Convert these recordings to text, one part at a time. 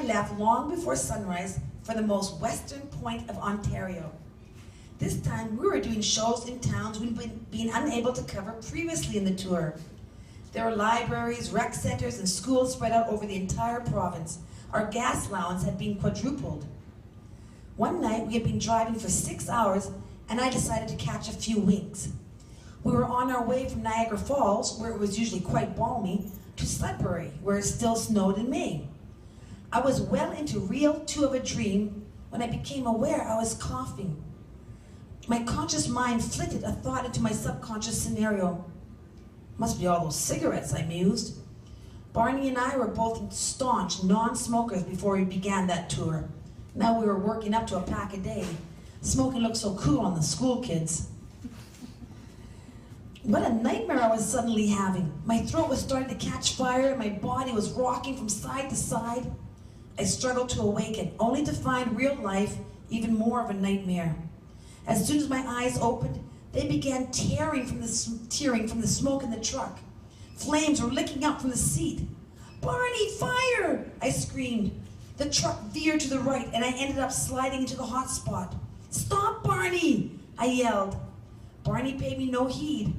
left long before sunrise for the most western point of Ontario. This time we were doing shows in towns we'd been unable to cover previously in the tour. There were libraries, rec centers, and schools spread out over the entire province. Our gas allowance had been quadrupled. One night we had been driving for 6 hours and I decided to catch a few winks. We were on our way from Niagara Falls, where it was usually quite balmy, to Sudbury, where it still snowed in May. I was well into reel 2 of a dream when I became aware I was coughing. My conscious mind flitted a thought into my subconscious scenario. Must be all those cigarettes, I mused. Barney and I were both staunch non-smokers before we began that tour. Now we were working up to a pack a day. Smoking looked so cool on the school kids. What a nightmare I was suddenly having. My throat was starting to catch fire and my body was rocking from side to side. I struggled to awaken, only to find real life even more of a nightmare. As soon as my eyes opened, they began tearing from the smoke in the truck. Flames were licking up from the seat. "Barney, fire!" I screamed. The truck veered to the right and I ended up sliding into the hot spot. "Stop, Barney!" I yelled. Barney paid me no heed.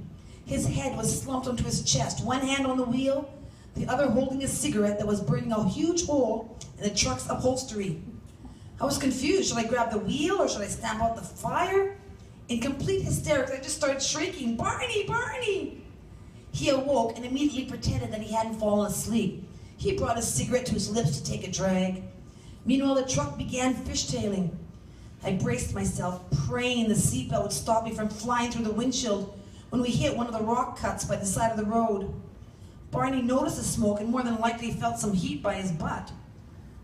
His head was slumped onto his chest, one hand on the wheel, the other holding a cigarette that was burning a huge hole in the truck's upholstery. I was confused. Should I grab the wheel or should I stamp out the fire? In complete hysterics, I just started shrieking, "Barney, Barney!" He awoke and immediately pretended that he hadn't fallen asleep. He brought a cigarette to his lips to take a drag. Meanwhile, the truck began fishtailing. I braced myself, praying the seatbelt would stop me from flying through the windshield when we hit one of the rock cuts by the side of the road. Barney noticed the smoke and more than likely felt some heat by his butt.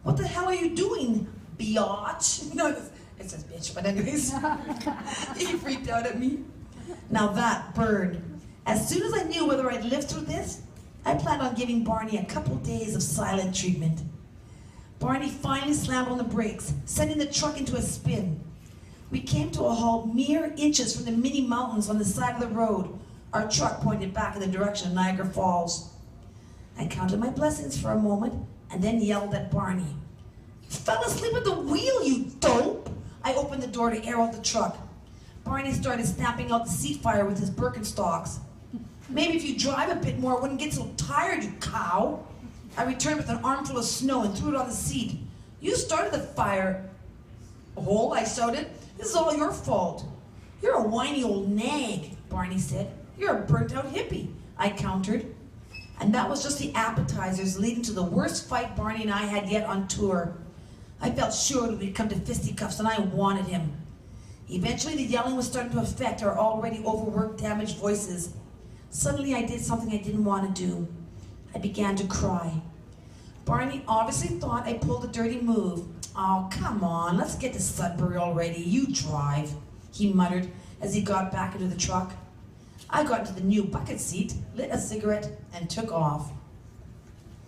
"What the hell are you doing, biatch?" No, it says bitch, but anyways. He freaked out at me. Now that burned. As soon as I knew whether I'd live through this, I planned on giving Barney a couple days of silent treatment. Barney finally slammed on the brakes, sending the truck into a spin. We came to a halt mere inches from the mini mountains on the side of the road. Our truck pointed back in the direction of Niagara Falls. I counted my blessings for a moment and then yelled at Barney. "You fell asleep at the wheel, you dope!" I opened the door to air out the truck. Barney started snapping out the seat fire with his Birkenstocks. "Maybe if you drive a bit more, I wouldn't get so tired, you cow." I returned with an armful of snow and threw it on the seat. "You started the fire hole," I shouted. "This is all your fault." "You're a whiny old nag," Barney said. "You're a burnt-out hippie," I countered. And that was just the appetizers leading to the worst fight Barney and I had yet on tour. I felt sure we'd come to fisticuffs and I wanted him. Eventually the yelling was starting to affect our already overworked, damaged voices. Suddenly I did something I didn't want to do. I began to cry. Barney obviously thought I pulled a dirty move. "Oh, come on, let's get to Sudbury already. You drive," he muttered as he got back into the truck. I got into the new bucket seat, lit a cigarette, and took off.